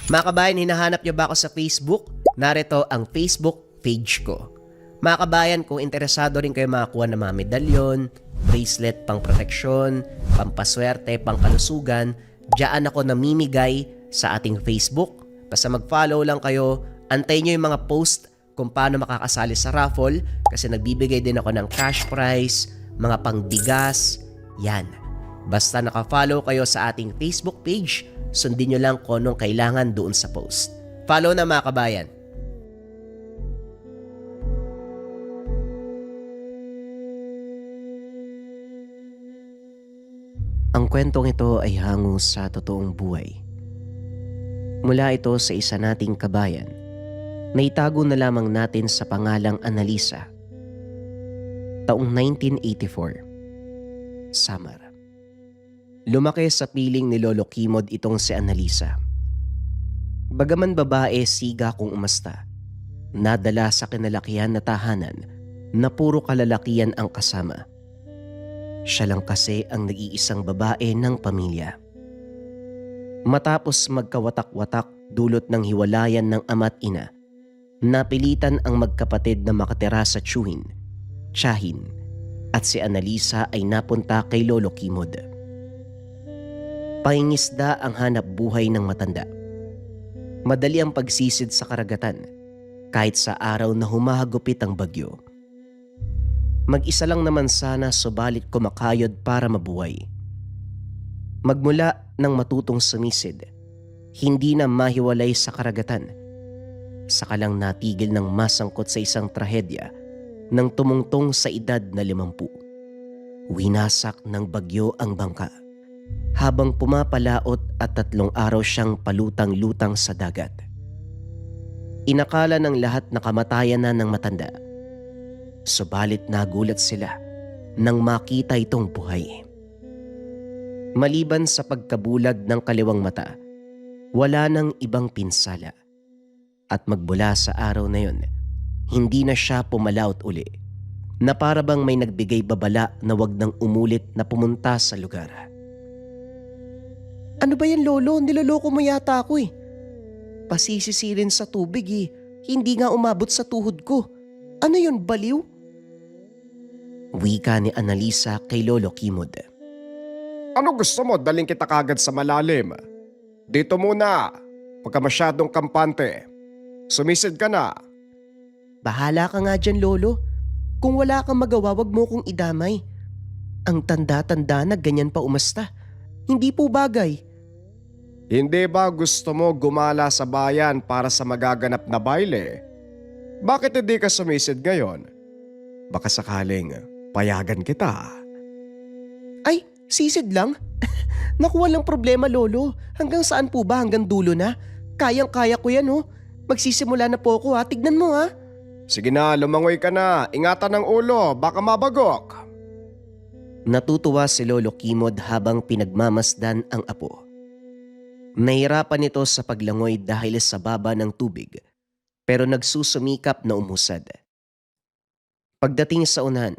Mga kabayan, hinahanap niyo ba ako sa Facebook? Narito ang Facebook page ko. Mga kabayan, kung interesado rin kayo makakuha ng mga medalyon, bracelet pang proteksyon, pampaswerte, pangkalusugan, diyan ako namimigay sa ating Facebook. Basta mag-follow lang kayo, antayin nyo yung mga post kung paano makakasali sa raffle kasi nagbibigay din ako ng cash prize, mga pangbigas, yan. Basta naka-follow kayo sa ating Facebook page, sundin nyo lang kung anong kailangan doon sa post. Follow na mga kabayan. Ang kwentong ito ay hango sa totoong buhay. Mula ito sa isa nating kabayan na itago na lamang natin sa pangalang Annalisa. Taong 1984, Samar. Lumaki sa piling ni Lolo Kimod itong si Annalisa. Bagaman babae, siga kung umasta, nadala sa kinalakihan na tahanan na puro kalalakihan ang kasama. Siya lang kasi ang nag-iisang babae ng pamilya. Matapos magkawatak-watak dulot ng hiwalayan ng ama't ina, napilitan ang magkapatid na makatira sa tiyuhin, tiyahin, at si Annalisa ay napunta kay Lolo Kimod. Pangingisda ang hanap buhay ng matanda. Madali ang pagsisid sa karagatan kahit sa araw na humahagupit ang bagyo. Mag-isa lang naman sana subalit kumakayod para mabuhay. Magmula nang matutong sumisid, hindi na mahiwalay sa karagatan. Saka lang natigil ng masangkot sa isang trahedya nang tumungtong sa edad na 50. Winasak ng bagyo ang bangka habang pumapalaot at 3 araw siyang palutang-lutang sa dagat. Inakala ng lahat na kamatayan na ng matanda. Subalit nagulat sila nang makita itong buhay. Maliban sa pagkabulag ng kaliwang mata, wala nang ibang pinsala. At magmula sa araw na yon, hindi na siya pumalaot uli, na para bang may nagbigay babala na wag nang umulit na pumunta sa lugar. Ano ba yan, Lolo? Niloloko mo yata ako eh. Pasisisirin sa tubig eh. Hindi nga umabot sa tuhod ko. Ano yun, baliw? Wika ni Annalisa kay Lolo Kimod. Ano gusto mo? Daling kita kagad sa malalim. Dito muna. Huwag ka masyadong kampante. Sumisid ka na. Bahala ka nga dyan, Lolo. Kung wala kang magawa, wag mo kong idamay. Ang tanda-tanda na ganyan pa umasta. Hindi po bagay. Hindi ba gusto mo gumala sa bayan para sa magaganap na baile? Bakit hindi ka sumisid ngayon? Baka sakaling payagan kita. Ay, sisid lang? Naku, walang problema, Lolo. Hanggang saan po ba? Hanggang dulo na? Kayang-kaya ko yan, oh. Magsisimula na po ako, ha. Tignan mo, ha. Sige na, lumangoy ka na. Ingatan ng ulo, baka mabagok. Natutuwa si Lolo Kimod habang pinagmamasdan ang apo. Nahirapan ito sa paglangoy dahil sa baba ng tubig, pero nagsusumikap na umusad. Pagdating sa unahan,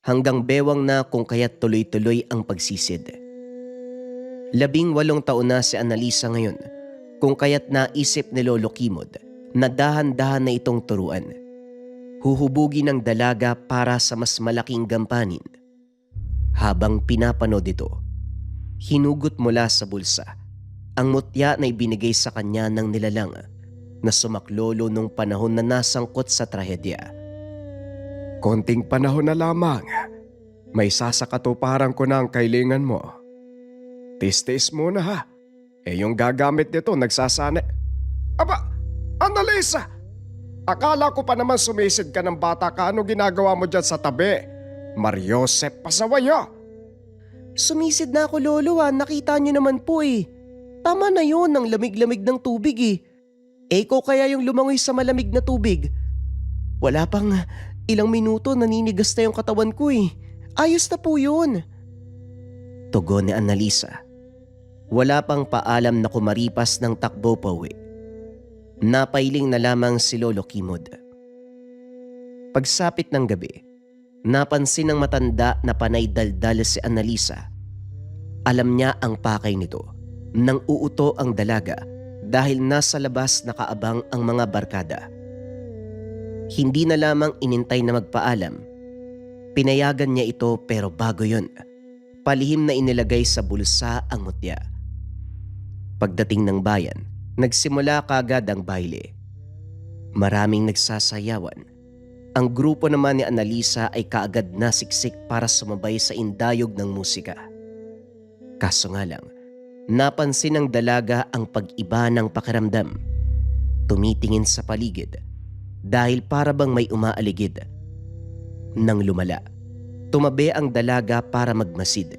hanggang bewang na kung kaya't tuloy-tuloy ang pagsisid. 18 taon na si Annalisa ngayon, kung kaya't naisip ni Lolo Kimod na dahan-dahan na itong turuan. Huhubugi ng dalaga para sa mas malaking gampanin. Habang pinapanood ito, hinugot mula sa bulsa ang mutya na ibinigay sa kanya ng nilalang na sumaklolo nung panahon na nasangkot sa trahedya. Konting panahon na lamang. May sasakatuparan ko na ang kailangan mo. Tis-tis muna ha. Yung gagamit nito nagsasana. Aba, Annalisa! Akala ko pa naman sumisid ka ng bata ka. Ano ginagawa mo dyan sa tabi? Mariosep pasawayo. Sumisid na ako, Lolo, ha. Nakita niyo naman po eh. Tama na yun, ang lamig-lamig ng tubig eh. Ikaw kaya yung lumangoy sa malamig na tubig. Wala pang ilang minuto naninigas na yung katawan ko eh. Ayos na po yun. Tugon ni Annalisa. Wala pang paalam na kumaripas ng takbo pa uwi. Napailing na lamang si Lolo Kimod. Pagsapit ng gabi, napansin ng matanda na panay daldal si Annalisa. Alam niya ang pakay nito. Nang uuto ang dalaga dahil nasa labas nakaabang ang mga barkada. Hindi na lamang inintay na magpaalam. Pinayagan niya ito pero bago yun, palihim na inilagay sa bulsa ang mutya. Pagdating ng bayan, nagsimula kagad ang baile. Maraming nagsasayawan. Ang grupo naman ni Annalisa ay kaagad nasiksik para sumabay sa indayog ng musika. Kaso nga lang, napansin ng dalaga ang pag-iba ng pakiramdam. Tumitingin sa paligid dahil para bang may umaaligid. Nang lumala, tumabi ang dalaga para magmasid.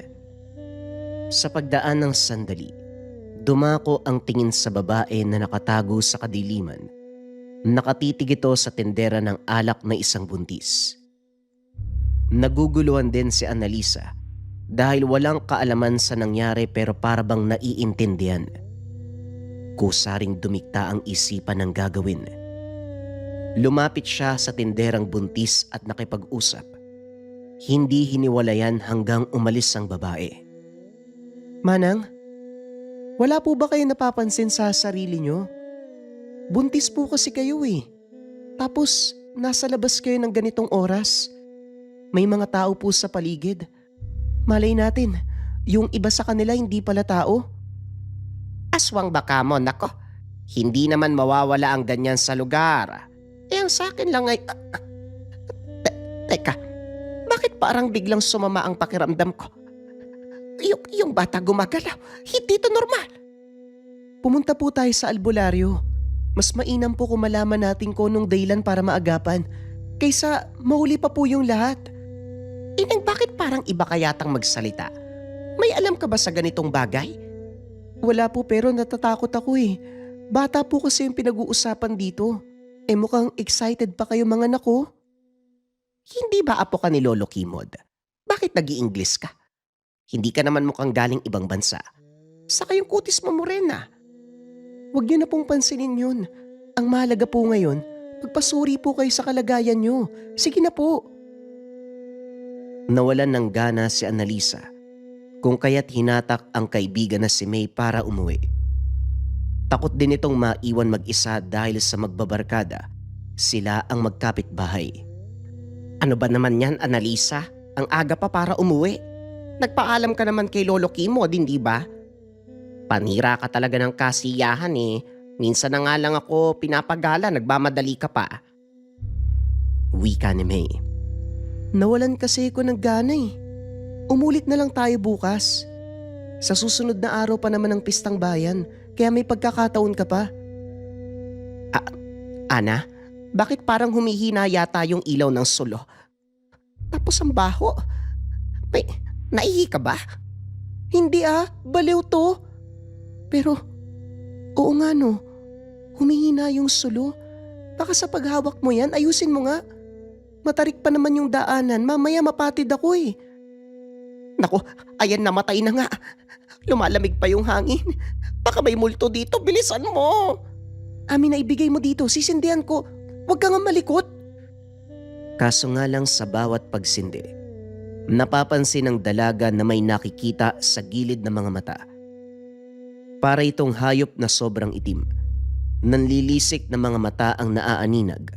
Sa pagdaan ng sandali, dumako ang tingin sa babae na nakatago sa kadiliman. Nakatitig ito sa tendera ng alak na isang buntis. Naguguluhan din si Annalisa dahil walang kaalaman sa nangyari pero para bang naiintindihan. Kusaring dumikta ang isipan ng gagawin. Lumapit siya sa tenderang buntis at nakipag-usap. Hindi hiniwalayan hanggang umalis ang babae. Manang, wala po ba kayo napapansin sa sarili nyo? Buntis po kasi kayo eh. Tapos nasa labas kayo ng ganitong oras. May mga tao po sa paligid. Malay natin, yung iba sa kanila hindi pala tao. Aswang baka mo, nako. Hindi naman mawawala ang ganyan sa lugar. Eh ang sa akin lang ay... Teka, bakit parang biglang sumama ang pakiramdam ko? Yung bata gumagalaw, hindi to normal. Pumunta po tayo sa albularyo. Mas mainam po kung malaman natin kung anong dahilan para maagapan kaysa mahuli pa po yung lahat. Inang bakit parang iba kayatang magsalita? May alam ka ba sa ganitong bagay? Wala po pero natatakot ako eh. Bata po kasi yung pinag-uusapan dito. Eh mukhang excited pa kayo mga nako. Hindi ba apo ka ni Lolo Kimod? Bakit nag-i-Ingles ka? Hindi ka naman mukhang galing ibang bansa. Saka yung kutis mo morena. Huwag niyo na pong pansinin yun. Ang mahalaga po ngayon, magpasuri po kayo sa kalagayan niyo. Sige na po. Nawalan ng gana si Annalisa kung kaya't hinatak ang kaibigan na si May para umuwi. Takot din itong maiwan mag-isa dahil sa magbabarkada. Sila ang magkapitbahay. Ano ba naman yan, Annalisa? Ang aga pa para umuwi. Nagpaalam ka naman kay Lolo Kimo, hindi ba? Panira ka talaga ng kasiyahan eh. Minsan na nga lang ako pinapagala, nagmamadali ka pa. Wika ni May. Nawalan kasi ako ng gana eh. Umulit na lang tayo bukas. Sa susunod na araw pa naman ng pistang bayan, kaya may pagkakataon ka pa. Ana, bakit parang humihina yata yung ilaw ng sulo? Tapos ang baho. May, naihi ka ba? Hindi baliw to. Pero, oo nga no, humihina yung sulo. Baka sa paghawak mo yan, ayusin mo nga. Matarik pa naman yung daanan, mamaya mapatid ako eh. Naku, ayan namatay na nga. Lumalamig pa yung hangin. Baka may multo dito, bilisan mo. Amin na ibigay mo dito, sisindihan ko. Huwag ka nga malikot. Kaso nga lang sa bawat pagsindi, napapansin ng dalaga na may nakikita sa gilid ng mga mata. Para itong hayop na sobrang itim. Nanlilisik na mga mata ang naaaninag.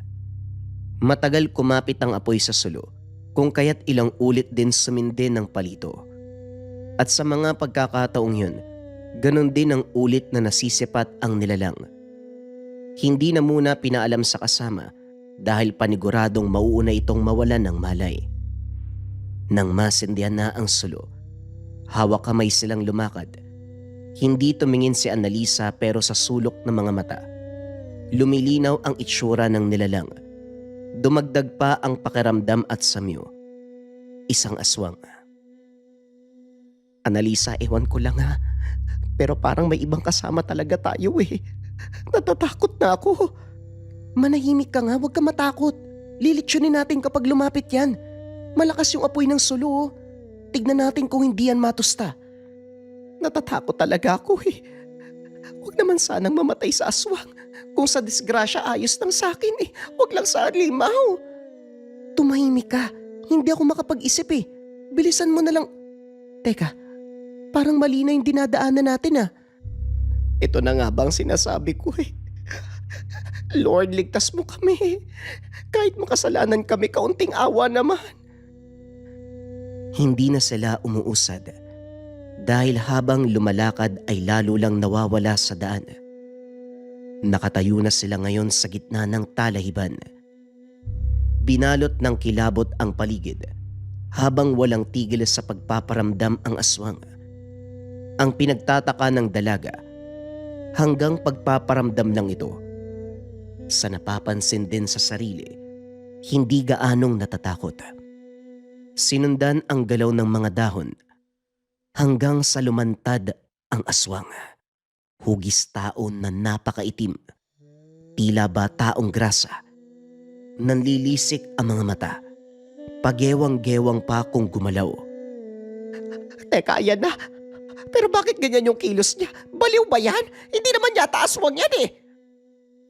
Matagal kumapit ang apoy sa sulo, kung kaya't ilang ulit din sumindi ng palito. At sa mga pagkakataong yun, ganon din ang ulit na nasisipat ang nilalang. Hindi na muna pinaalam sa kasama dahil paniguradong mauuna itong mawalan ng malay. Nang masindihan na ang sulo, hawak kamay silang lumakad. Hindi tumingin si Annalisa pero sa sulok ng mga mata, lumilinaw ang itsura ng nilalang. Dumagdag pa ang pakiramdam at samyo. Isang aswang. Annalisa, ewan ko lang pero parang may ibang kasama talaga tayo eh. Natatakot na ako. Manahimik ka nga, huwag ka matakot. Lilitsyonin natin kapag lumapit yan. Malakas yung apoy ng sulo. Tignan natin kung hindi yan matusta. Natatakot talaga ako eh. Huwag naman sanang mamatay sa aswang. Kung sa disgrasya ayos lang sa akin eh. Huwag lang sa limaw. Tumahimik ka. Hindi ako makapag-isip eh. Bilisan mo na lang. Teka, parang mali na yung dinadaanan natin Ito na nga bang sinasabi ko eh. Lord, ligtas mo kami. Kahit makasalanan kami, kaunting awa naman. Hindi na sila umuusad dahil habang lumalakad ay lalo lang nawawala sa daan. Nakatayo na sila ngayon sa gitna ng talahiban. Binalot ng kilabot ang paligid habang walang tigil sa pagpaparamdam ang aswang. Ang pinagtataka ng dalaga, hanggang pagpaparamdam lang ito, sa napapansin din sa sarili, hindi gaanong natatakot. Sinundan ang galaw ng mga dahon hanggang sa lumantad ang aswang. Hugis taon na napakaitim, tila ba taong grasa. Nanlilisik ang mga mata, pagewang-gewang pa kung gumalaw. Teka, ayan na. Pero bakit ganyan yung kilos niya? Baliw ba yan? Hindi naman yata aswang yan eh.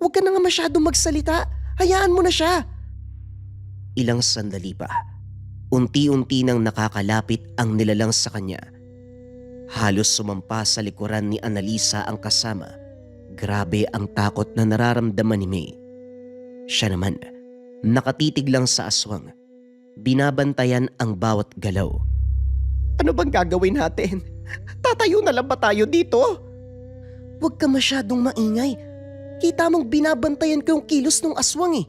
Huwag ka na nga masyadong magsalita. Hayaan mo na siya. Ilang sandali pa, unti-unti nang nakakalapit ang nilalang sa kanya. Halos sumampa sa likuran ni Annalisa ang kasama. Grabe ang takot na nararamdaman ni May. Siya naman, nakatitig lang sa aswang. Binabantayan ang bawat galaw. Ano bang gagawin natin? Tatayo na lang ba tayo dito? Huwag ka masyadong maingay. Kita mong binabantayan ko yung kilos ng aswang eh.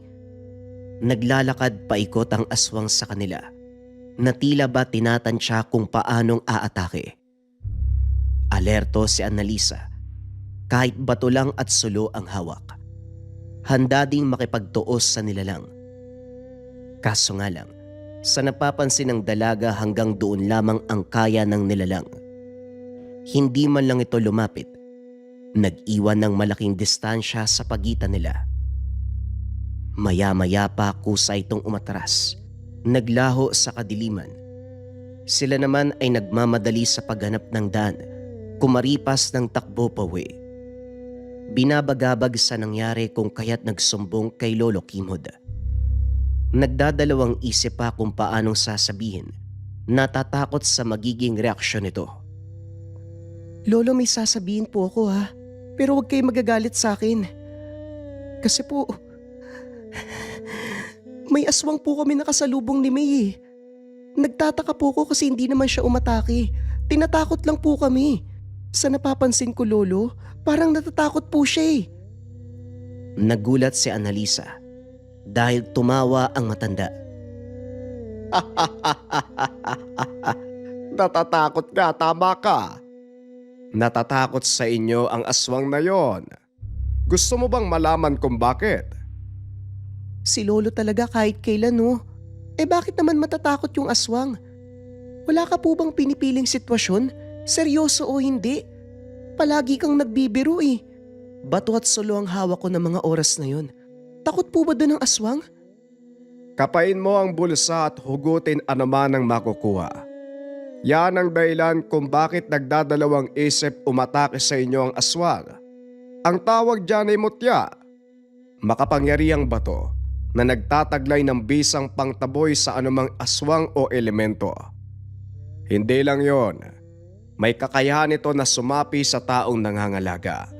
Naglalakad paikot ang aswang sa kanila na tila ba tinatansya kung paanong aatake. Alerto si Annalisa, kahit bato lang at sulo ang hawak. Handa ding makipagtuos sa nilalang. Kaso nga lang, sa napapansin ng dalaga hanggang doon lamang ang kaya ng nilalang. Hindi man lang ito lumapit, nag-iwan ng malaking distansya sa pagitan nila. Maya-maya pa kusa itong umatras, naglaho sa kadiliman. Sila naman ay nagmamadali sa paghanap ng daan, kumaripas ng takbo pauwi. Binabagabag sa nangyari kung kaya't nagsumbong kay Lolo Kimhod. Nagdadalawang isip pa kung paanong sasabihin, natatakot sa magiging reaksyon nito. Lolo, may sasabihin po ako ha, pero huwag kayo magagalit sa akin. Kasi po, may aswang po kami nakasalubong ni May eh. Nagtataka po ko kasi hindi naman siya umatake. Tinatakot lang po kami. Sa napapansin ko, Lolo, parang natatakot po siya eh. Nagulat si Annalisa dahil tumawa ang matanda. Natatakot ka, tama ka. Natatakot sa inyo ang aswang na yon. Gusto mo bang malaman kung bakit? Si Lolo talaga kahit kailan no. Bakit naman matatakot yung aswang? Wala ka po bang pinipiling sitwasyon? Seryoso o hindi? Palagi kang nagbibiro eh. Bato at sulo ang hawak ko ng mga oras na yon. Takot po ba doon ang aswang? Kapain mo ang bulsa at hugutin anuman ang makukuha. Yan ang dahilan kung bakit nagdadalawang isip umatake sa inyo ang aswang. Ang tawag dyan ay mutya. Makapangyarihang bato na nagtataglay ng bisang pangtaboy sa anumang aswang o elemento. Hindi lang yon, may kakayahan ito na sumapi sa taong nangangalaga.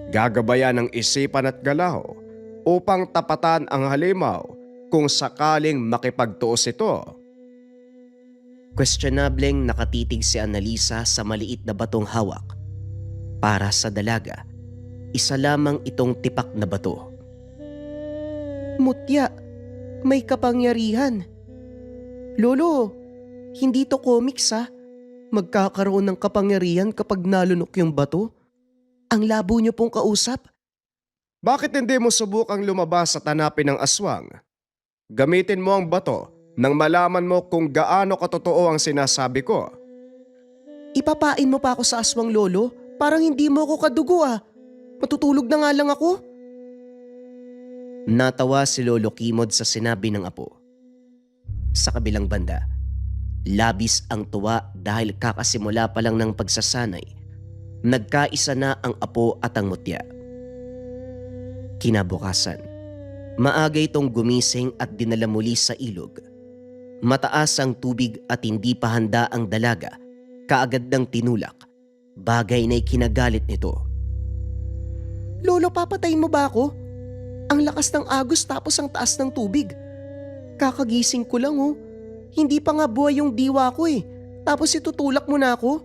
Gagabayan ng isipan at galaw upang tapatan ang halimaw kung sakaling makipagtuos ito. Questionableng nakatitig si Annalisa sa maliit na batong hawak. Para sa dalaga, isa lamang itong tipak na bato. Mutya, may kapangyarihan. Lolo, hindi to comics ha. Magkakaroon ng kapangyarihan kapag nalunok yung bato. Ang labo niyo pong kausap. Bakit hindi mo subukang lumabas at hanapin ang aswang? Gamitin mo ang bato nang malaman mo kung gaano katotoo ang sinasabi ko. Ipapain mo pa ako sa aswang, Lolo? Parang hindi mo ako kadugo ah. Matutulog na nga lang ako. Natawa si Lolo Kimod sa sinabi ng apo. Sa kabilang banda, labis ang tuwa dahil kakasimula pa lang ng pagsasanay. Nagkaisa na ang apo at ang mutya. Kinabukasan, maaga itong gumising at dinala muli sa ilog. Mataas ang tubig at hindi pa handa ang dalaga, kaagad ng tinulak, bagay na ikinagalit nito. Lolo, papatayin mo ba ako? Ang lakas ng agos tapos ang taas ng tubig. Kakagising ko lang oh. Hindi pa nga buhay yung diwa ko eh. Tapos itutulak mo na ako?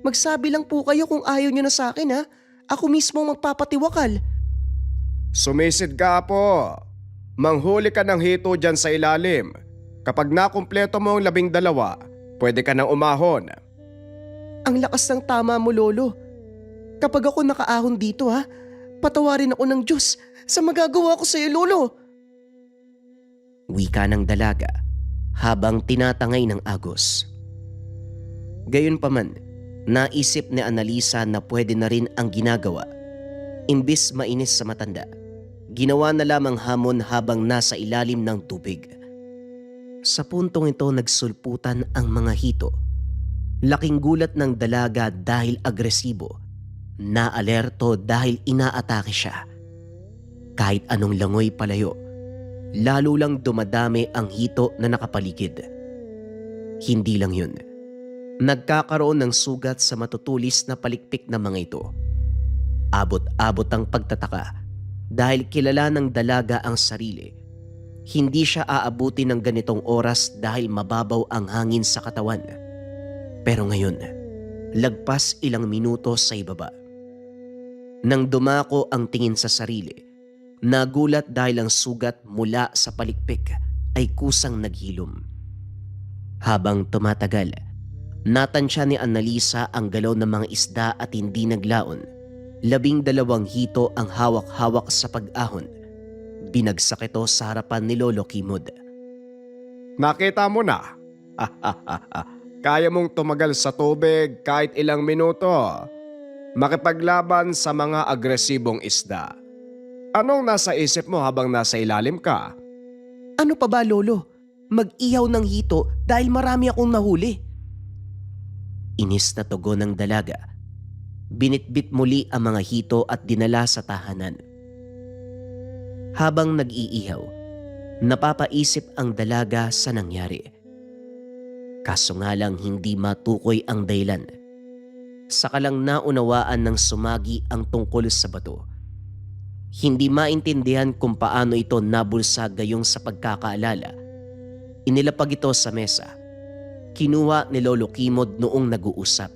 Magsabi lang po kayo kung ayaw nyo na sa akin ha. Ako mismo ang magpapatiwakal. Sumisid ka po. Manghuli ka ng hito dyan sa ilalim. Kapag nakumpleto mo ang 12, pwede ka nang umahon. Ang lakas ng tama mo, Lolo. Kapag ako nakaahon dito ha, patawarin ako ng Diyos sa magagawa ko sa iyo, Lolo. Wika ng dalaga habang tinatangay ng agos. Gayunpaman, naisip ni Annalisa na pwede na rin ang ginagawa. Imbis mainis sa matanda, ginawa na lamang hamon habang nasa ilalim ng tubig. Sa puntong ito nagsulputan ang mga hito. Laking gulat ng dalaga dahil agresibo. Naalerto dahil inaatake siya. Kahit anong langoy palayo, lalo lang dumadami ang hito na nakapaligid. Hindi lang yun. Nagkakaroon ng sugat sa matutulis na palikpik na mga ito. Abot-abot ang pagtataka dahil kilala ng dalaga ang sarili. Hindi siya aabuti ng ganitong oras dahil mababaw ang hangin sa katawan. Pero ngayon, lagpas ilang minuto sa ibaba. Nang dumako ang tingin sa sarili, nagulat dahil ang sugat mula sa palikpik ay kusang naghilom. Habang tumatagal, natansya ni Annalisa ang galaw ng mga isda at hindi naglaon. 12 hito ang hawak-hawak sa pag-ahon. Binagsak ito sa harapan ni Lolo Kimod. Nakita mo na? Kaya mong tumagal sa tubig kahit ilang minuto. Makipaglaban sa mga agresibong isda. Anong nasa isip mo habang nasa ilalim ka? Ano pa ba, Lolo? Mag-ihaw ng hito dahil marami akong nahuli. Inis na tugon ng dalaga. Binitbit muli ang mga hito at dinala sa tahanan. Habang nag-iihaw, napapaisip ang dalaga sa nangyari. Kaso nga lang hindi matukoy ang dahilan. Saka lang naunawaan ng sumagi ang tungkol sa bato. Hindi maintindihan kung paano ito nabulsa gayong sa pagkakaalala. Inilapag ito sa mesa. Kinuha ni Lolo Kimod noong nag-uusap.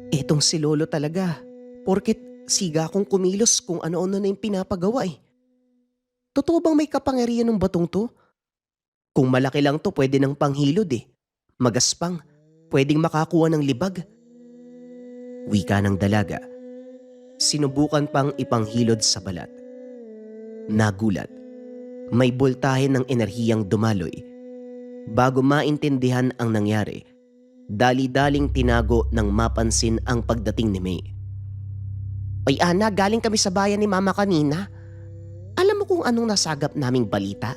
Etong si Lolo talaga. Porket siga akong kumilos kung ano-ano na yung pinapagawa eh. Totoo bang may kapangyarihan ng batong to? Kung malaki lang to pwede ng panghilod eh. Magaspang, pwedeng makakuha ng libag. Wika ng dalaga. Sinubukan pang ipanghilod sa balat. Nagulat. May boltahe ng enerhiyang dumaloy. Bago maintindihan ang nangyari, dali-daling tinago nang mapansin ang pagdating ni May. Ay Ana, galing kami sa bayan ni Mama kanina. Alam mo kung anong nasagap naming balita?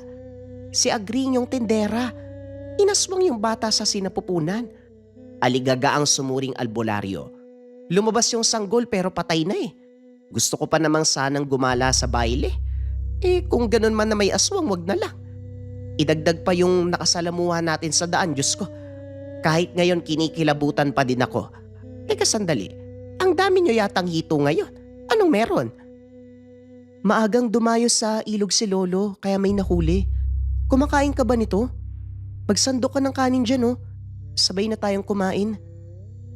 Si Agring yung tindera. Inaswang yung bata sa sinapupunan. Aligaga ang sumuring albularyo. Lumabas yung sanggol pero patay na eh. Gusto ko pa namang sanang gumala sa baile. Kung ganun man na may aswang, wag na lang. Idagdag pa yung nakasalamuha natin sa daan, Diyos ko. Kahit ngayon kinikilabutan pa din ako. Sandali. Ang dami nyo yatang hito ngayon. Anong meron? Maagang dumayo sa ilog si Lolo kaya may nahuli. Kumakain ka ba nito? Magsandok ka ng kanin dyan oh. Sabay na tayong kumain.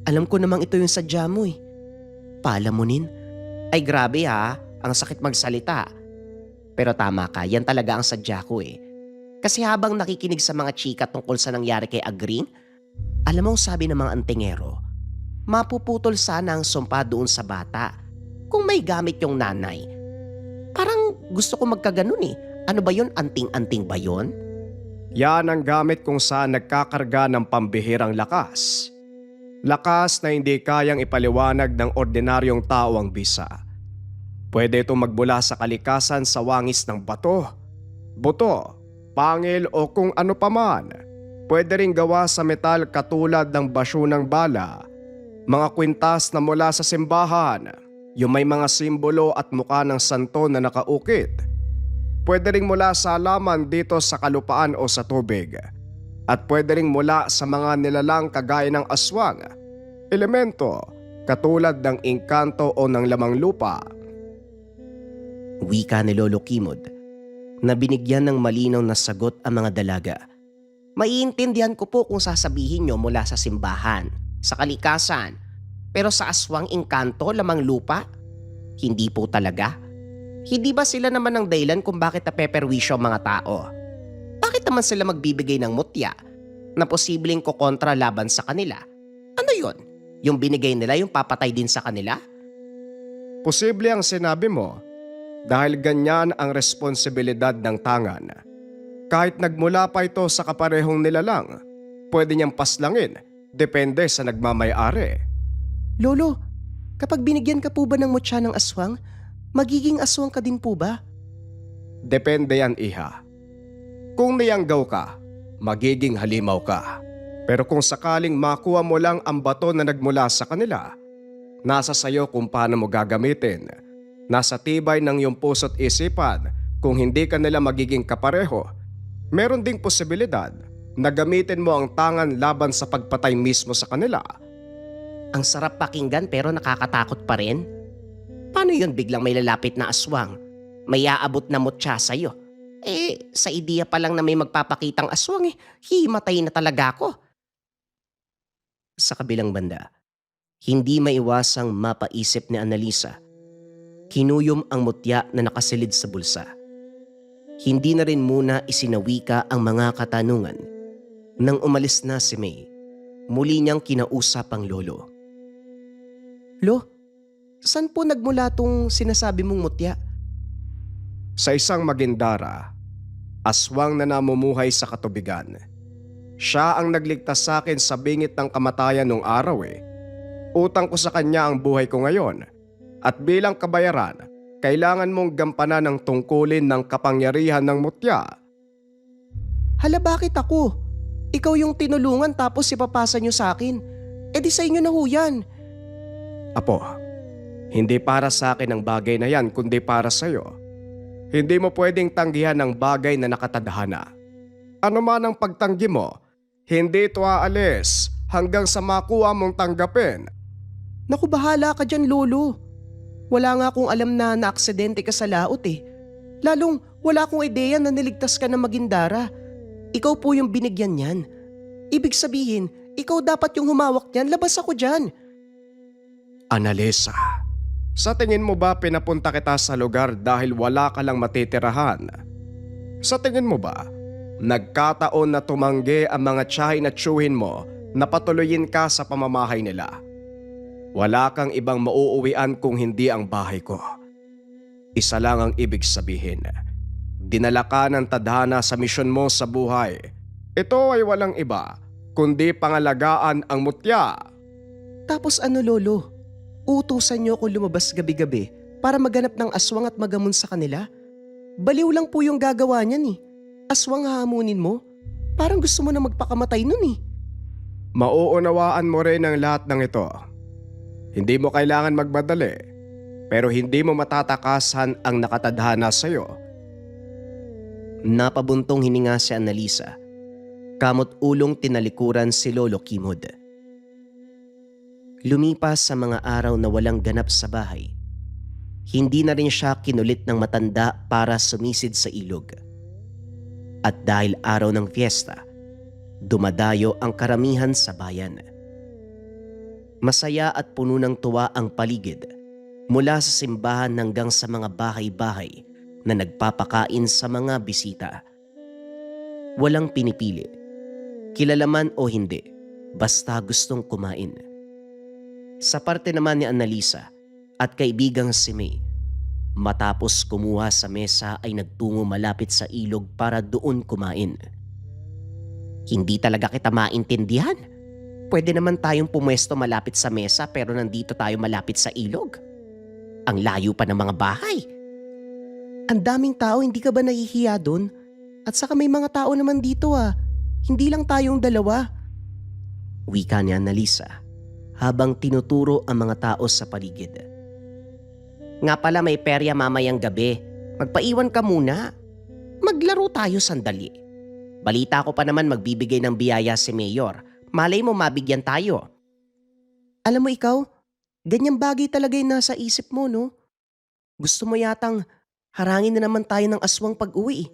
Alam ko namang ito yung sadya mo eh. Palamunin. Ay grabe ha, ang sakit magsalita. Pero tama ka, yan talaga ang sadya ko eh. Kasi habang nakikinig sa mga chika tungkol sa nangyari kay Agring, alam mo sabi ng mga antingero, mapuputol sana ang sumpa doon sa bata kung may gamit yung nanay. Parang gusto ko magkaganon eh. Ano ba yun? Anting-anting ba yun? Yan ang gamit kung saan nagkakarga ng pambihirang lakas. Lakas na hindi kayang ipaliwanag ng ordinaryong tao ang bisa. Pwede itong magbula sa kalikasan sa wangis ng bato, buto, pangil o kung ano paman. Pwede ring gawa sa metal katulad ng basyo ng bala, mga kwintas na mula sa simbahan, yung may mga simbolo at mukha ng santo na nakaukit. Pwede ring mula sa halaman dito sa kalupaan o sa tubig. At pwede ring mula sa mga nilalang kagaya ng aswang, elemento katulad ng engkanto o ng lamang lupa, Wika ni Lolo Kimod na binigyan ng malinaw na sagot ang mga dalaga. Maiintindihan ko po kung sasabihin nyo mula sa simbahan, sa kalikasan, pero sa aswang engkanto lamang lupa? Hindi po talaga. Hindi ba sila naman ang dahilan kung bakit napeperwisyo ang mga tao? Bakit naman sila magbibigay ng mutya na posibleng kukontra laban sa kanila? Ano yon? Yung binigay nila yung papatay din sa kanila? Posible ang sinabi mo dahil ganyan ang responsibilidad ng tangan. Kahit nagmula pa ito sa kaparehong nilalang, pwede niyang paslangin, depende sa nagmamay-ari. Lolo, kapag binigyan ka po ba ng mutya ng aswang, magiging aswang ka din po ba? Depende yan, iha. Kung niyanggaw ka, magiging halimaw ka. Pero kung sakaling makuha mo lang ang bato na nagmula sa kanila, nasa sayo kung paano mo gagamitin. Nasa tibay ng iyong puso't isipan kung hindi ka nila magiging kapareho. Meron ding posibilidad na gamitin mo ang tangan laban sa pagpatay mismo sa kanila. Ang sarap pakinggan pero nakakatakot pa rin. Paano yun biglang may lalapit na aswang? May aabot na mutya sa'yo. Sa ideya pa lang na may magpapakitang aswang himatay na talaga ako. Sa kabilang banda, hindi maiwasang mapaisip ni Annalisa. Kinuyom ang mutya na nakasilid sa bulsa. Hindi na rin muna isinawika ang mga katanungan. Nang umalis na si May, muli niyang kinausap ang lolo. Lo, saan po nagmula tong sinasabi mong mutya? Sa isang magindara, aswang na namumuhay sa katubigan. Siya ang nagligtas sa akin sa bingit ng kamatayan nung araw Utang ko sa kanya ang buhay ko ngayon. At bilang kabayaran, kailangan mong gampanan ng tungkulin ng kapangyarihan ng mutya. Hala, bakit ako? Ikaw yung tinulungan tapos ipapasa niyo sa akin. Di sa inyo na ho yan. Apo, hindi para sa akin ang bagay na yan kundi para sa'yo. Hindi mo pwedeng tanggihan ang bagay na nakatadhana. Ano man ang pagtanggi mo, hindi ito aalis hanggang sa makuha mong tanggapin. Naku, bahala ka dyan, lolo. Wala nga akong alam na naaksidente ka sa laot Lalong wala akong ideya na niligtas ka ng Magindara. Ikaw po yung binigyan niyan. Ibig sabihin, ikaw dapat yung humawak niyan, labas ako dyan. Annalisa, sa tingin mo ba pinapunta kita sa lugar dahil wala ka lang matitirahan? Sa tingin mo ba, nagkataon na tumanggi ang mga tiyahin at tiyuhin mo na patuloyin ka sa pamamahay nila? Wala kang ibang mauuwian kung hindi ang bahay ko. Isa lang ang ibig sabihin. Dinala ka ng tadhana sa misyon mo sa buhay. Ito ay walang iba, kundi pangalagaan ang mutya. Tapos ano, lolo? Utusan niyo ako lumabas gabi-gabi para maganap ng aswang at magamon sa kanila? Baliw lang po yung gagawa niyan Aswang hahamunin mo? Parang gusto mo na magpakamatay nun Mauunawaan mo rin ang lahat ng ito. Hindi mo kailangan magmadali, pero hindi mo matatakasan ang nakatadhana sa'yo. Napabuntong hininga si Annalisa. Kamot ulong tinalikuran si Lolo Kimod. Lumipas sa mga araw na walang ganap sa bahay. Hindi na rin siya kinulit ng matanda para sumisid sa ilog. At dahil araw ng fiesta, dumadayo ang karamihan sa bayan. Masaya at puno ng tuwa ang paligid mula sa simbahan hanggang sa mga bahay-bahay na nagpapakain sa mga bisita. Walang pinipili, kilala man o hindi, basta gustong kumain. Sa parte naman ni Annalisa at kaibigang si May, matapos kumuha sa mesa ay nagtungo malapit sa ilog para doon kumain. Hindi talaga kita maintindihan. Pwede naman tayong pumwesto malapit sa mesa pero nandito tayo malapit sa ilog. Ang layo pa ng mga bahay. Ang daming tao, hindi ka ba nahihiya doon? At saka may mga tao naman dito Hindi lang tayong dalawa. Wika ni Annalisa habang tinuturo ang mga tao sa paligid. Nga pala, may perya mamayang gabi. Magpaiwan ka muna. Maglaro tayo sandali. Balita ko pa naman magbibigay ng biyaya si Mayor. Malay mo mabigyan tayo. Alam mo ikaw, ganyang bagay talaga yung nasa isip mo, no? Gusto mo yatang Harangin na naman tayo ng aswang pag-uwi.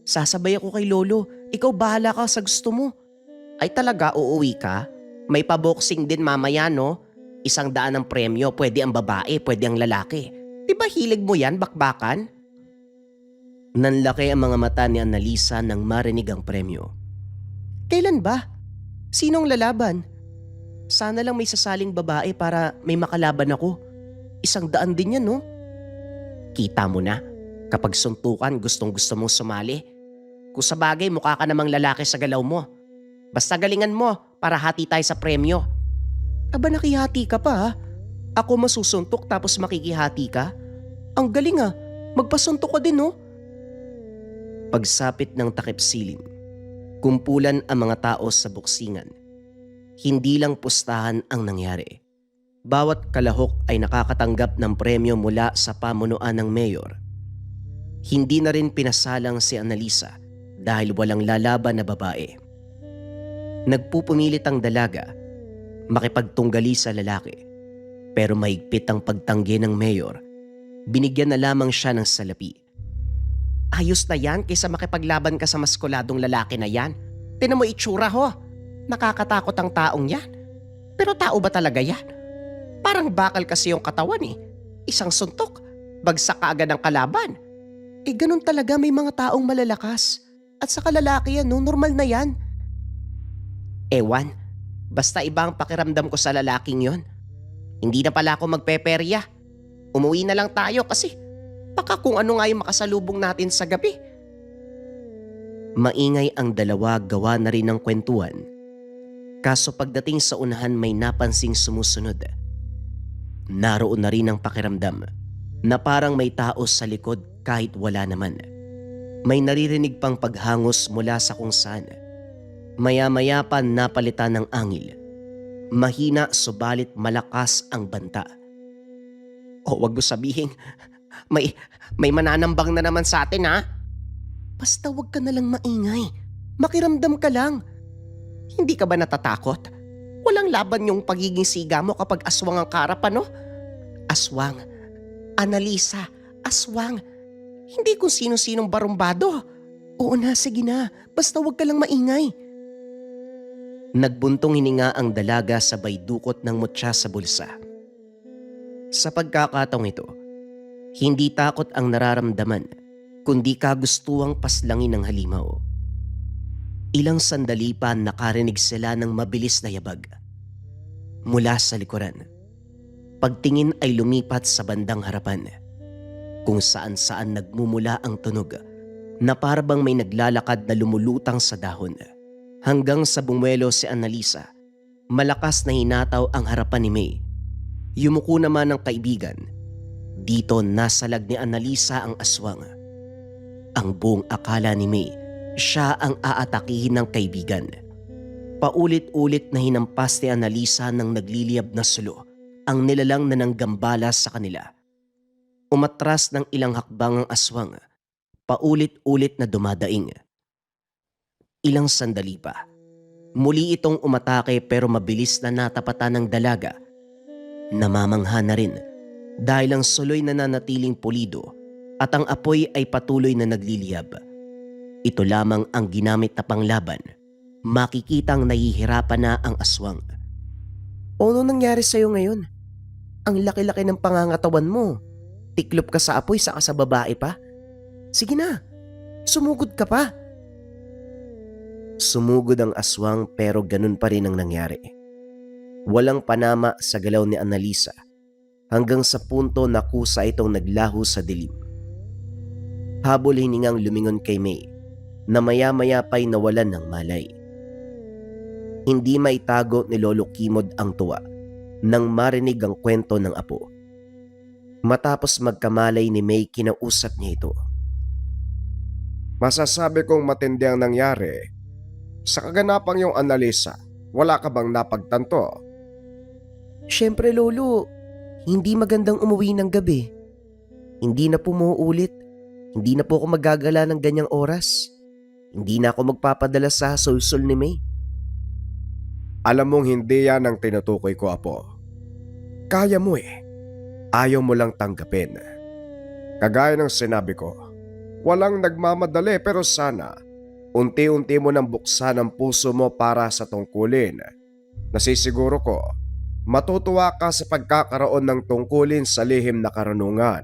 Sasabay ako kay Lolo. Ikaw bahala ka sa gusto mo. Ay talaga uuwi ka? May pa-boxing din mamaya no? 100 ang premyo, pwede ang babae, pwede ang lalaki. Di ba hilig mo yan, bakbakan? Nanlaki ang mga mata ni Annalisa nang marinig ang premyo. Kailan ba? Sinong lalaban? Sana lang may sasaling babae para may makalaban ako. 100 din yan no? Kita mo na, kapag suntukan gustong gusto mong sumali. Kung sa bagay mukha ka namang lalaki sa galaw mo. Basta galingan mo para hati tayo sa premyo. Aba nakihati ka pa ha? Ako masusuntok tapos makikihati ka? Ang galing ah, magpasuntok ka din no? Pagsapit ng takip silim, kumpulan ang mga tao sa buksingan. Hindi lang pustahan ang nangyari. Bawat kalahok ay nakakatanggap ng premyo mula sa pamunuan ng mayor. Hindi na rin pinasalang si Annalisa dahil walang lalaban na babae. Nagpupumilit ang dalaga makipagtunggali sa lalaki, pero mahigpit ang pagtanggi ng mayor. Binigyan na lamang siya ng salapi. Ayos na yan kaysa makipaglaban ka sa maskuladong lalaki na yan. Tinan mo itsura ho. Nakakatakot ang taong yan. Pero tao ba talaga yan? Parang bakal kasi yung katawan eh. Isang suntok, bagsak ka agad ang kalaban. Eh ganun talaga may mga taong malalakas. At sa kalalaki yan no, normal na yan. Ewan, basta iba ang pakiramdam ko sa lalaking yon. Hindi na pala ako magpeperya. Umuwi na lang tayo kasi baka kung ano nga yung makasalubong natin sa gabi. Maingay ang dalawa, gawa na rin ng kwentuhan. Kaso pagdating sa unahan may napansing sumusunod. Naroon na rin ang pakiramdam na parang may tao sa likod kahit wala naman. May naririnig pang paghangos mula sa kung saan. Maya-maya pa napalitan ng angil. Mahina subalit malakas ang banta. O wag mo sabihin, may mananambang na naman sa atin ha? Basta wag ka na lang maingay. Makiramdam ka lang. Hindi ka ba natatakot? Walang laban yung pagiging siga mo kapag aswang ang karapan, no? Aswang. Annalisa, aswang. Hindi kung sino-sinong barumbado. Oo na, sige na. Basta wag ka lang maingay. Nagbuntong hininga ang dalaga sabay dukot ng mutya sa bulsa. Sa pagkakataong ito, hindi takot ang nararamdaman, kundi kagustuhang paslangin ng halimaw. Ilang sandali pa nakarinig sila ng mabilis na yabag. Mula sa likuran, pagtingin ay lumipat sa bandang harapan, kung saan-saan nagmumula ang tunog na parabang may naglalakad na lumulutang sa dahon. Hanggang sa bumuelo si Annalisa, malakas na hinataw ang harapan ni May. Yumuko naman ang kaibigan. Dito nasalag ni Annalisa ang aswang. Ang buong akala ni May, siya ang aatakihin ng kaibigan. Paulit-ulit na hinampas ni Annalisa ng nagliliyab na sulo ang nilalang na nanggambala sa kanila. Umatras ng ilang hakbang ang aswang, paulit-ulit na dumadaing. Ilang sandali pa, muli itong umatake pero mabilis na natapatan ng dalaga. Namamangha na rin dahil ang suloy na nanatiling pulido at ang apoy ay patuloy na nagliliyab. Ito lamang ang ginamit na panglaban. Makikitang nahihirapan na ang aswang. Ano nangyari sa'yo ngayon? Ang laki-laki ng pangangatawan mo. Tiklop ka sa apoy saka sa babae pa? Sige na, sumugod ka pa. Sumugod ang aswang pero ganun pa rin ang nangyari. Walang panama sa galaw ni Annalisa hanggang sa punto na kusa itong naglaho sa dilim. Habol hiningang lumingon kay May na maya-maya pa'y nawalan ng malay. Hindi maitago ni Lolo Kimod ang tuwa nang marinig ang kwento ng apo. Matapos magkamalay ni May, kinausap niya ito. Masasabi kong matindi ang nangyari. Sa kaganapang yung Annalisa, wala ka bang napagtanto? Siyempre Lolo, hindi magandang umuwi ng gabi. Hindi na po mauulit. Hindi na po ako magagala ng ganyang oras. Hindi na ako magpapadala sa sulsul ni May. Alam mong hindi yan ang tinutukoy ko, apo. Kaya mo eh. Ayaw mo lang tanggapin. Kagaya ng sinabi ko, walang nagmamadali pero sana unti-unti mo nang buksan ang puso mo para sa tungkulin. Nasisiguro ko, matutuwa ka sa pagkakaroon ng tungkulin sa lihim na karunungan.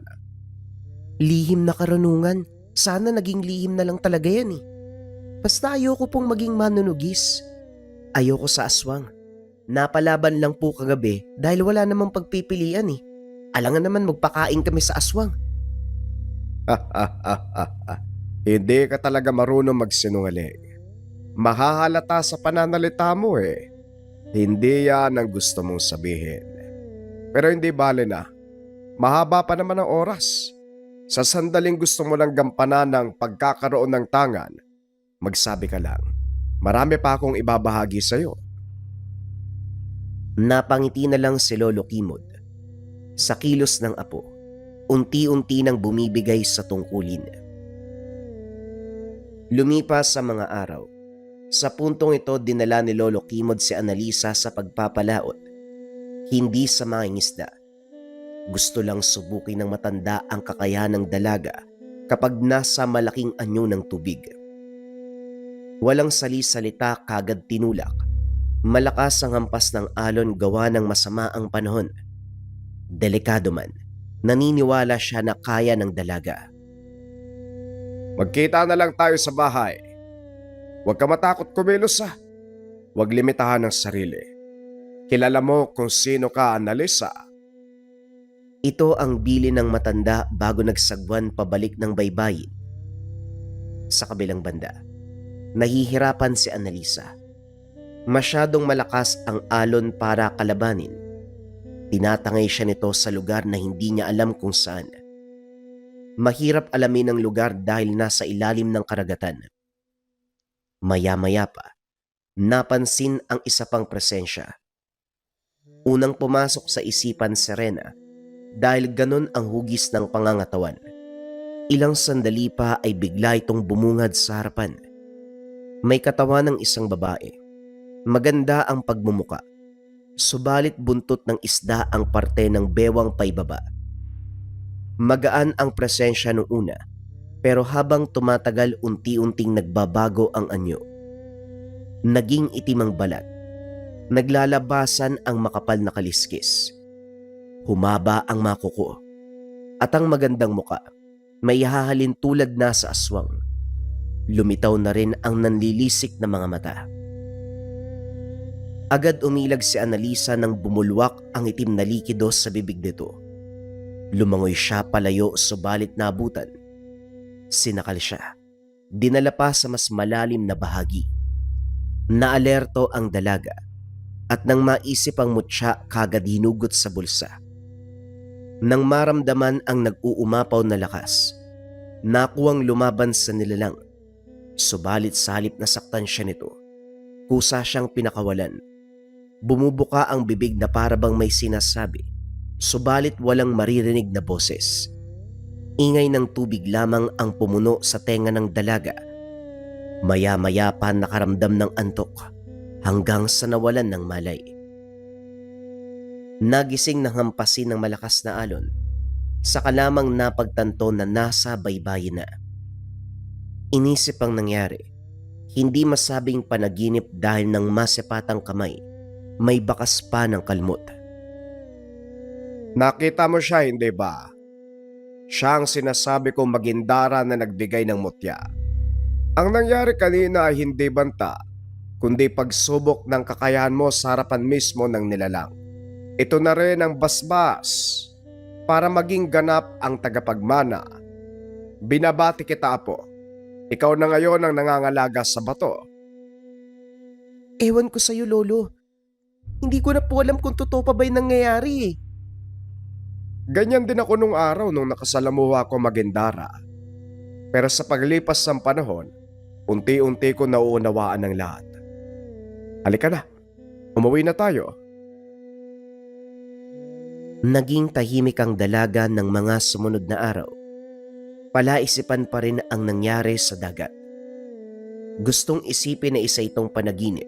Lihim na karunungan? Sana naging lihim na lang talaga yan eh. Basta ayoko pong maging manunugis. Ayoko sa aswang. Napalaban lang po kagabi dahil wala namang pagpipilian eh. Alangan naman magpakain kami sa aswang. Hindi ka talaga marunong magsinungaling. Mahahalata sa pananalita mo eh. Hindi yan ang gusto mong sabihin. Pero hindi bale na. Mahaba pa naman ang oras. Sa sandaling gusto mo lang gampanan ng pagkakaroon ng tangan, magsabi ka lang. Marami pa akong ibabahagi sa'yo. Napangiti na lang si Lolo Kimod. Sa kilos ng apo, unti-unti nang bumibigay sa tungkulin. Lumipas sa mga araw. Sa puntong ito dinala ni Lolo Kimod si Annalisa sa pagpapalaot. Hindi sa mga ngisda. Gusto lang subukin ng matanda ang kakayahan ng dalaga kapag nasa malaking anyo ng tubig. Walang sali-salita kagad tinulak. Malakas ang hampas ng alon gawa ng masama ang panahon. Delikado man, naniniwala siya na kaya ng dalaga. Magkita na lang tayo sa bahay. Huwag ka matakot kumilos ha. Huwag limitahan ang sarili. Kilala mo kung sino ka, Annalisa. Ito ang bili ng matanda bago nagsagwan pabalik ng baybayin. Sa kabilang banda, nahihirapan si Annalisa. Masyadong malakas ang alon para kalabanin. Tinatangay siya nito sa lugar na hindi niya alam kung saan. Mahirap alamin ang lugar dahil nasa ilalim ng karagatan. Maya-maya pa, napansin ang isa pang presensya. Unang pumasok sa isipan si Rena dahil ganun ang hugis ng pangangatawan. Ilang sandali pa ay bigla itong bumungad sa harapan. May katawan ng isang babae. Maganda ang pagmumuka. Subalit buntot ng isda ang parte ng bewang paibaba. Magaan ang presensya noong una, pero habang tumatagal unti-unting nagbabago ang anyo. Naging itim ang balat. Naglalabasan ang makapal na kaliskis. Humaba ang mga kuko. At ang magandang muka, may hahalin tulad na sa aswang. Lumitaw na rin ang nanlilisik na mga mata. Agad umilag si Annalisa nang bumulwak ang itim na likido sa bibig nito. Lumangoy siya palayo subalit nabutan. Sinakal siya. Dinala pa sa mas malalim na bahagi. Naalerto ang dalaga at nang maisip ang mutya kagad hinugot sa bulsa. Nang maramdaman ang nag-uumapaw na lakas, nakuwang lumaban sa nilalang. Subalit sa halip na saktan siya nito, kusa siyang pinakawalan. Bumubuka ang bibig na parabang may sinasabi, subalit walang maririnig na boses. Ingay ng tubig lamang ang pumuno sa tenga ng dalaga. Maya-maya pa nakaramdam ng antok hanggang sa nawalan ng malay. Nagising ng hampasin ng malakas na alon. Saka lamang napagtanto na nasa baybayin na. Inisip ang nangyari. Hindi masabing panaginip dahil ng masepatang kamay. May bakas pa ng kalmot. Nakita mo siya, hindi ba? Siya ang sinasabi kong magindara na nagbigay ng mutya. Ang nangyari kanina ay hindi banta, kundi pagsubok ng kakayahan mo sa harapan mismo ng nilalang. Ito na rin ang basbas para maging ganap ang tagapagmana. Binabati kita, Apo. Ikaw na ngayon ang nangangalaga sa bato. Ewan ko sa'yo, Lolo. Hindi ko na po alam kung totoo pa ba yung nangyayari eh. Ganyan din ako nung araw nung nakasalamuha ko magindara. Pero sa paglipas ng panahon, unti-unti ko nauunawaan ng lahat. Halika na, umuwi na tayo. Naging tahimik ang dalaga ng mga sumunod na araw. Palaisipan pa rin ang nangyari sa dagat. Gustong isipin na isa itong panaginip.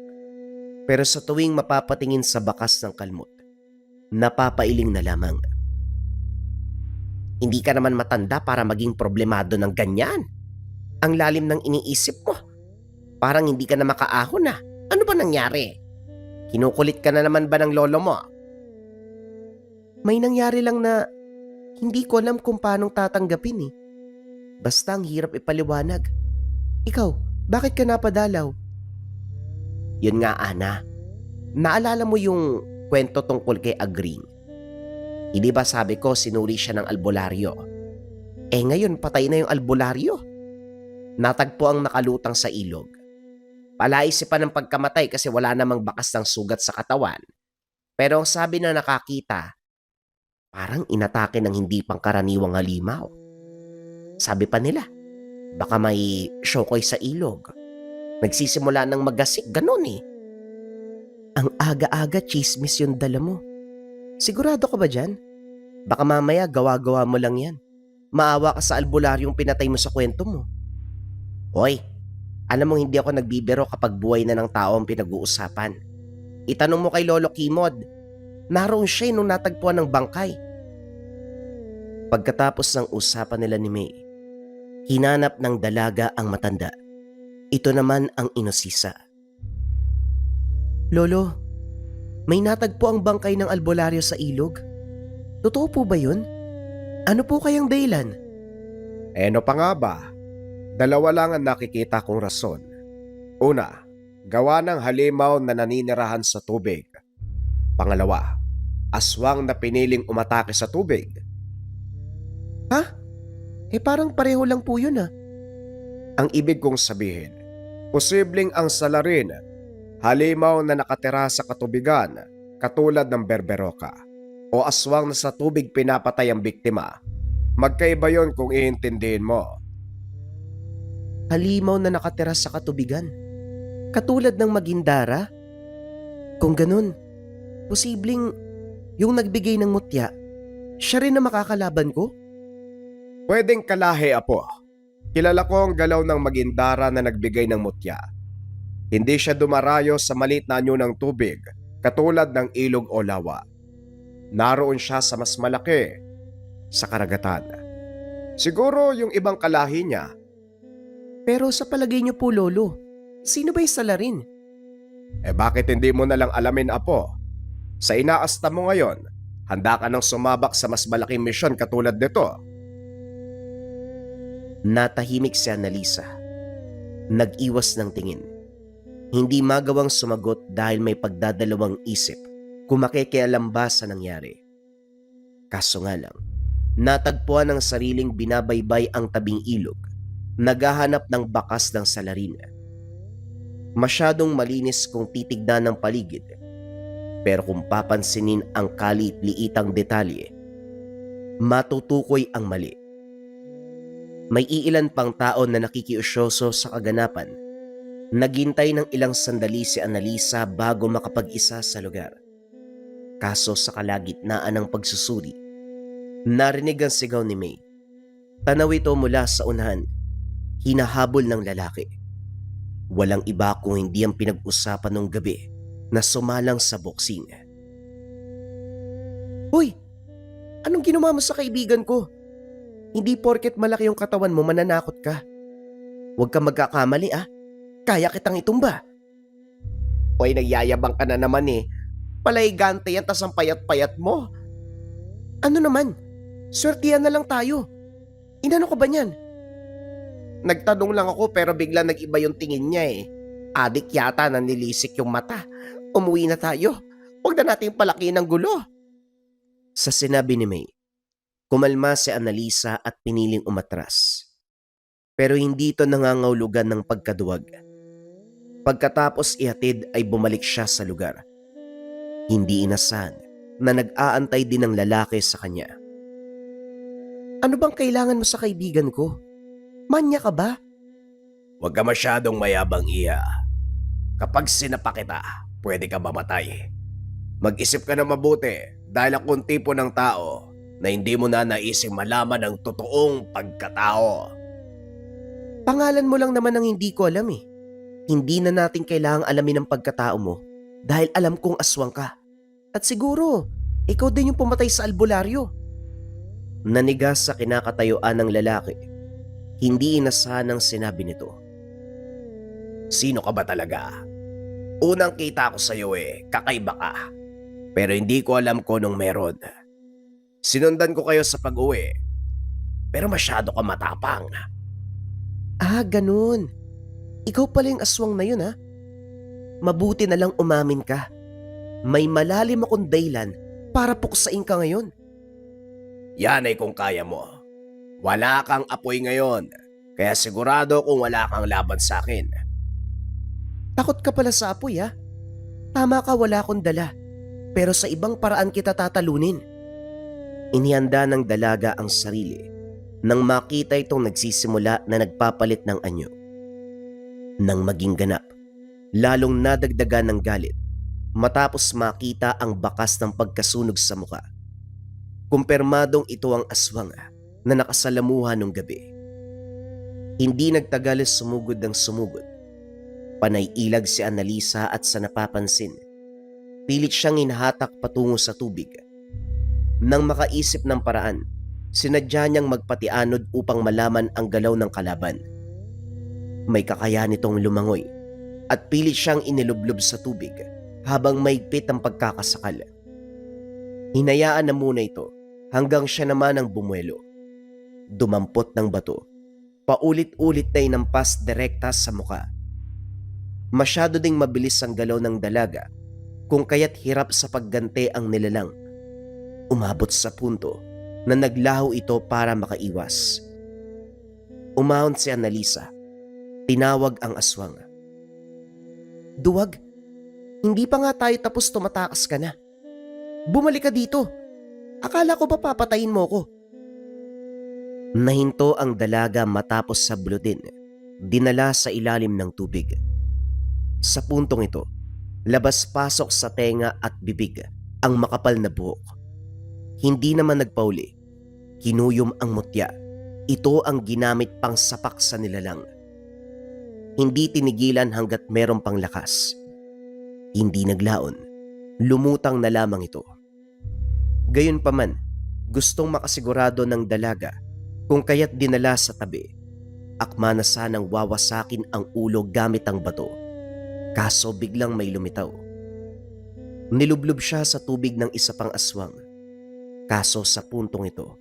Pero sa tuwing mapapatingin sa bakas ng kalmot, napapailing na lamang. Hindi ka naman matanda para maging problemado ng ganyan. Ang lalim ng iniisip mo. Parang hindi ka na makaahon na. Ano ba nangyari? Kinukulit ka na naman ba ng lolo mo? May nangyari lang na hindi ko alam kung paanong tatanggapin eh. Basta ang hirap ipaliwanag. Ikaw, bakit ka napadalaw? Yun nga, Ana. Naalala mo yung kwento tungkol kay Agring? Hindi ba sabi ko sinuri siya ng albularyo? Ngayon patay na yung albularyo. Natagpo ang nakalutang sa ilog. Palaisipan ng pagkamatay kasi wala namang bakas ng sugat sa katawan. Pero ang sabi na nakakita, parang inatake ng hindi pangkaraniwang halimaw. Sabi pa nila, baka may syokoy sa ilog. Nagsisimula ng magasik, ganun eh. Ang aga-aga chismis yung dala mo. Sigurado ka ba dyan? Baka mamaya gawa-gawa mo lang yan. Maawa ka sa albularyong pinatay mo sa kwento mo. Hoy, alam mo hindi ako nagbibiro kapag buhay na ng tao ang pinag-uusapan. Itanong mo kay Lolo Kimod. Naroon siya nung natagpuan ng bangkay. Pagkatapos ng usapan nila ni May, hinanap ng dalaga ang matanda. Ito naman ang inosisa. Lolo, may natagpo ang bangkay ng albularyo sa ilog. Totoo po ba yun? Ano po kayang dahilan? Ano pa nga ba? Dalawa lang ang nakikita kong rason. Una, gawa ng halimaw na naninirahan sa tubig. Pangalawa, aswang na piniling umatake sa tubig. Ha? Parang pareho lang po yun ah. Ang ibig kong sabihin, posibleng ang salarin, halimaw na nakatira sa katubigan katulad ng berberoka o aswang na sa tubig pinapatay ang biktima. Magkaiba yon kung iintindihin mo. Halimaw na nakatira sa katubigan. Katulad ng Magindara? Kung ganun, posibleng yung nagbigay ng mutya, siya rin na makakalaban ko? Pwedeng kalahi, apo. Kilala ko ang galaw ng Magindara na nagbigay ng mutya. Hindi siya dumarayo sa maliit na anyo ng tubig katulad ng ilog o lawa. Naroon siya sa mas malaki, sa karagatan. Siguro yung ibang kalahi niya. Pero sa palagay niyo po, Lolo, sino ba yung salarin? Bakit hindi mo nalang alamin, apo? Sa inaasta mo ngayon, handa ka nang sumabak sa mas malaking misyon katulad nito. Natahimik si Annalisa. Nag-iwas ng tingin. Hindi magawang sumagot dahil may pagdadalawang isip kung makikialam ba sa nangyari. Kaso nga lang, natagpuan ng sariling binabaybay ang tabing ilog, naghahanap ng bakas ng salarin. Masyadong malinis kung titignan ng paligid, pero kung papansinin ang kalit-liitang detalye, matutukoy ang mali. May iilan pang tao na nakikiusyoso sa kaganapan. Naghintay ng ilang sandali si Annalisa bago makapag-isa sa lugar. Kaso sa kalagitnaan ng pagsusuri, narinig ang sigaw ni May. Tanaw ito mula sa unahan, hinahabol ng lalaki. Walang iba kung hindi ang pinag-usapan nung gabi na sumalang sa boxing. Hoy! Anong ginawa mo sa kaibigan ko? Hindi porket malaki yung katawan mo mananakot ka. Huwag kang magkakamali ah. Kaya kitang itumba. Hoy, nagyayabang ka na naman eh. Palaygante yan tas ang payat-payat mo. Ano naman? Swertihan na lang tayo. Inano ko ba niyan? Nagtanong lang ako pero bigla nag-iba yung tingin niya eh. Adik yata na nilisik yung mata. Umuwi na tayo. Huwag na natin palaki ng gulo. Sa sinabi ni May, kumalma si Annalisa at piniling umatras. Pero hindi ito nangangahulugan ng pagkaduwag. Pagkatapos ihatid ay bumalik siya sa lugar. Hindi inasahan na nag-aantay din ng lalaki sa kanya. Ano bang kailangan mo sa kaibigan ko? Manya ka ba? Huwag ka masyadong mayabang, iya. Kapag sinapa kita, pwede ka mamatay. Mag-isip ka na mabuti dahil akong tipo ng tao na hindi mo na naising malaman ang totoong pagkatao. Pangalan mo lang naman ang hindi ko alam eh. Hindi na natin kailangang alamin ang pagkatao mo dahil alam kong aswang ka. At siguro, ikaw din yung pumatay sa albularyo. Nanigas sa kinakatayuan ng lalaki. Hindi inasahan ang sinabi nito. Sino ka ba talaga? Unang kita ko sa'yo kakaiba ka. Pero hindi ko alam kung anong meron. Sinundan ko kayo sa pag-uwi. Pero masyado ka matapang. Ah, ganun. Ikaw pala yung aswang na yun, ha? Mabuti na lang umamin ka. May malalim akong dahilan para puksain ka ngayon. Yan ay kung kaya mo. Wala kang apoy ngayon. Kaya sigurado kung wala kang laban sa akin. Takot ka pala sa apoy, ha? Tama ka, wala akong dala. Pero sa ibang paraan kita tatalunin. Inihanda ng dalaga ang sarili nang makita itong nagsisimula na nagpapalit ng anyo. Nang maging ganap, lalong nadagdagan ng galit matapos makita ang bakas ng pagkasunog sa muka. Kumpirmadong ito ang aswang na nakasalamuha nung gabi. Hindi nagtagal sumugod ng sumugod. Panay ilag si Annalisa at sa napapansin, pilit siyang hinahatak patungo sa tubig. Nang makaisip ng paraan, sinadya niyang magpatianod upang malaman ang galaw ng kalaban. May kakayahan itong lumangoy at pilit siyang inilublob sa tubig habang maigpit ang pagkakasakal. Hinayaan na muna ito hanggang siya naman ang bumuelo. Dumampot ng bato, paulit-ulit na inampas direkta sa muka. Masyado ding mabilis ang galaw ng dalaga kung kaya't hirap sa pagganti ang nilalang. Umabot sa punto na naglaho ito para makaiwas. Umahon si Annalisa. Tinawag ang aswang. Duwag, hindi pa nga tayo tapos tumatakas ka na. Bumalik ka dito. Akala ko ba papatayin mo ko? Nahinto ang dalaga matapos sablutin. Dinala sa ilalim ng tubig. Sa puntong ito, labas-pasok sa tenga at bibig ang makapal na buhok. Hindi naman nagpauli. Kinuyom ang mutya. Ito ang ginamit pang sapak sa nilalang. Hindi tinigilan hanggat meron pang lakas. Hindi naglaon. Lumutang na lamang ito. Gayunpaman, gustong makasigurado ng dalaga kung kaya't dinala sa tabi. Akma na sanang wawasakin ang ulo gamit ang bato. Kaso biglang may lumitaw. Nilublob siya sa tubig ng isa pang aswang. Kaso sa puntong ito,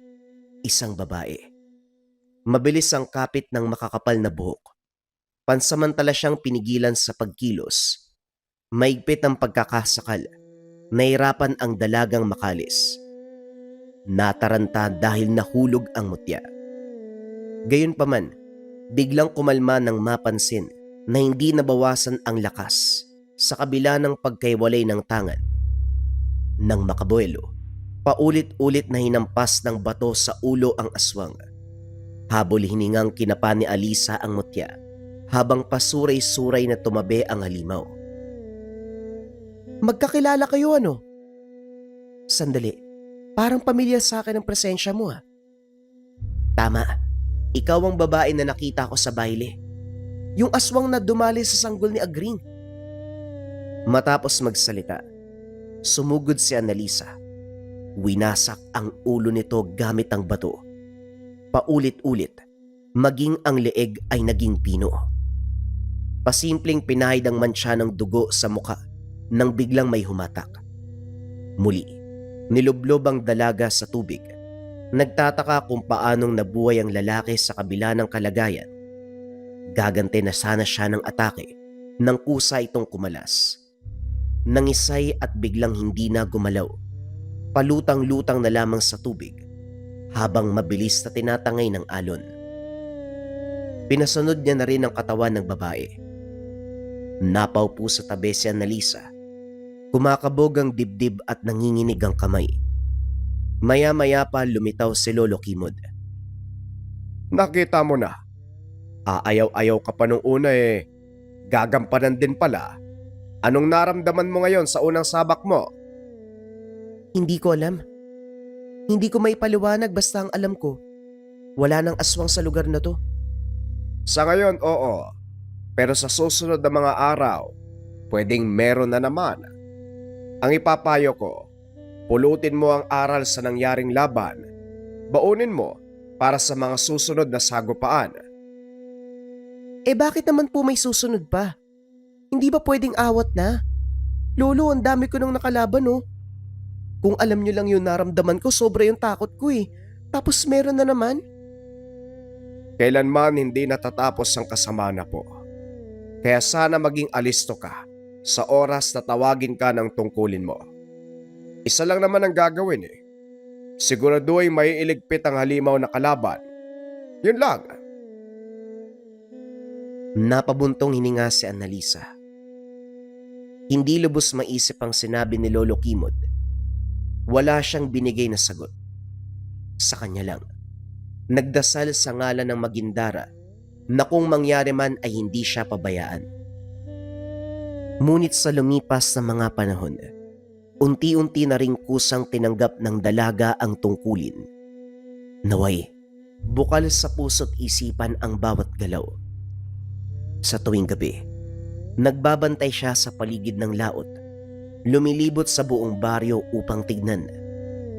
isang babae. Mabilis ang kapit ng makakapal na buhok. Pansamantala siyang pinigilan sa pagkilos. Maigpit ang pagkakasakal. Nahirapan ang dalagang makalis. Nataranta dahil nahulog ang mutya. Gayunpaman, biglang kumalma nang mapansin na hindi nabawasan ang lakas sa kabila ng pagkaiwalay ng tangan. Nang makabuelo, paulit-ulit na hinampas ng bato sa ulo ang aswang. Habol hiningang kinapa ni Alisa ang mutya habang pasuray-suray na tumabi ang halimaw. Magkakilala kayo ano? Sandali, parang pamilyar sa akin ang presensya mo ha. Tama, ikaw ang babae na nakita ko sa baile. Yung aswang na dumali sa sanggol ni Agring. Matapos magsalita, sumugod si Annalisa. Winasak ang ulo nito gamit ang bato. Paulit-ulit, maging ang leeg ay naging pino. Pasimpleng pinahid ang mantsa ng dugo sa muka nang biglang may humatak. Muli, nilublob ang dalaga sa tubig. Nagtataka kung paanong nabuhay ang lalaki sa kabila ng kalagayan. Gagante na sana siya ng atake nang kusa itong kumalas. Nangisay at biglang hindi na gumalaw. Palutang-lutang na lamang sa tubig habang mabilis na tinatangay ng alon. Pinasunod niya na rin ang katawan ng babae. Napaupo sa tabi si Annalisa. Kumakabog ang dibdib at nanginginig ang kamay. Maya-maya pa lumitaw si Lolo Kimod. Nakita mo na. Aayaw-ayaw ka pa nung una Gagampanan din pala. Anong naramdaman mo ngayon sa unang sabak mo? Hindi ko alam. Hindi ko may paliwanag basta ang alam ko. Wala nang aswang sa lugar na to. Sa ngayon, oo. Pero sa susunod na mga araw, pwedeng meron na naman. Ang ipapayo ko, pulutin mo ang aral sa nangyaring laban Baunin mo para sa mga susunod na sagupaan. Eh bakit naman po may susunod pa? Hindi ba pwedeng awat na? Lolo, ang dami ko nang nakalaban oh. Kung alam nyo lang yung naramdaman ko, sobra yung takot ko eh. Tapos meron na naman. Kailanman hindi natatapos ang kasama na po. Kaya sana maging alisto ka sa oras na tawagin ka ng tungkulin mo. Isa lang naman ang gagawin eh. Siguraduhin may iligpit ang halimaw na kalaban. Yun lang. Napabuntong hininga si Annalisa. Hindi lubos maisip ang sinabi ni Lolo Kimod. Wala siyang binigay na sagot. Sa kanya lang. Nagdasal sa ngalan ng Magindara na kung mangyari man ay hindi siya pabayaan. Ngunit sa lumipas na mga panahon, unti-unti na ring kusang tinanggap ng dalaga ang tungkulin. Naway, bukal sa puso't isipan ang bawat galaw. Sa tuwing gabi, nagbabantay siya sa paligid ng laot, lumilibot sa buong baryo upang tignan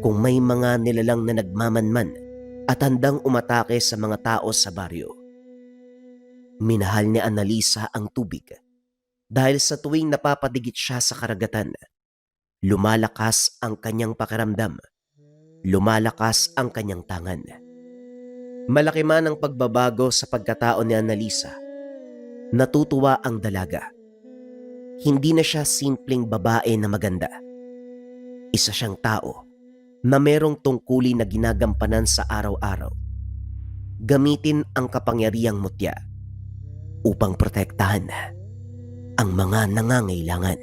kung may mga nilalang na nagmamanman at handang umatake sa mga tao sa baryo. Minahal ni Annalisa ang tubig dahil sa tuwing napapadigit siya sa karagatan, lumalakas ang kanyang pakiramdam, lumalakas ang kanyang tangan. Malaki man ang pagbabago sa pagkatao ni Annalisa, natutuwa ang dalaga. Hindi na siya simpleng babae na maganda. Isa siyang tao na merong tungkulin na ginagampanan sa araw-araw. Gamitin ang kapangyarihang mutya upang protektahan ang mga nangangailangan.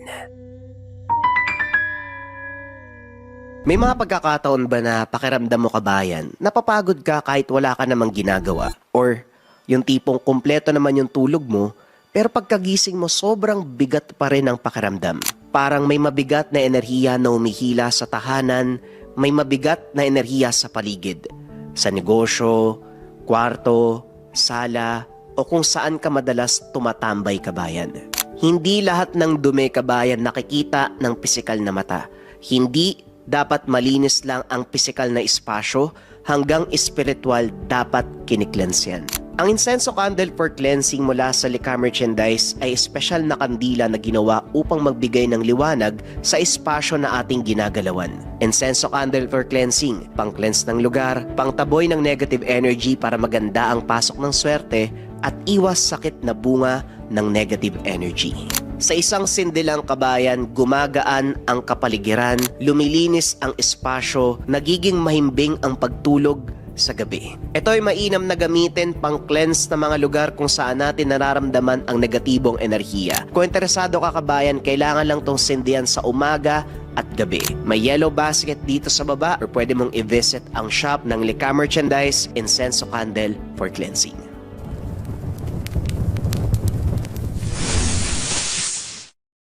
May mga pagkakataon ba na pakiramdam mo kabayan, napapagod ka kahit wala ka namang ginagawa? Or yung tipong kumpleto naman yung tulog mo, pero pagkagising mo sobrang bigat pa rin ang pakiramdam. Parang may mabigat na enerhiya na umihila sa tahanan, may mabigat na enerhiya sa paligid. Sa negosyo, kwarto, sala, o kung saan ka madalas tumatambay kabayan. Hindi lahat ng dumi kabayan nakikita ng pisikal na mata. Hindi dapat malinis lang ang pisikal na espasyo, hanggang espiritual dapat kiniklens yan. Ang insenso candle for cleansing mula sa Lika Merchandise ay espesyal na kandila na ginawa upang magbigay ng liwanag sa espasyo na ating ginagalawan. Insenso candle for cleansing, pang-cleanse ng lugar, pang-taboy ng negative energy para maganda ang pasok ng swerte at iwas sakit na bunga ng negative energy. Sa isang sindilang kabayan, gumagaan ang kapaligiran, lumilinis ang espasyo, nagiging mahimbing ang pagtulog sa gabi. Ito ay mainam na gamitin pang-cleanse na mga lugar kung saan natin nararamdaman ang negatibong enerhiya. Kung interesado ka kabayan, kailangan lang tong sindihan sa umaga at gabi. May yellow basket dito sa baba or pwede mong i-visit ang shop ng Lika Merchandise Incenso Candle for Cleansing.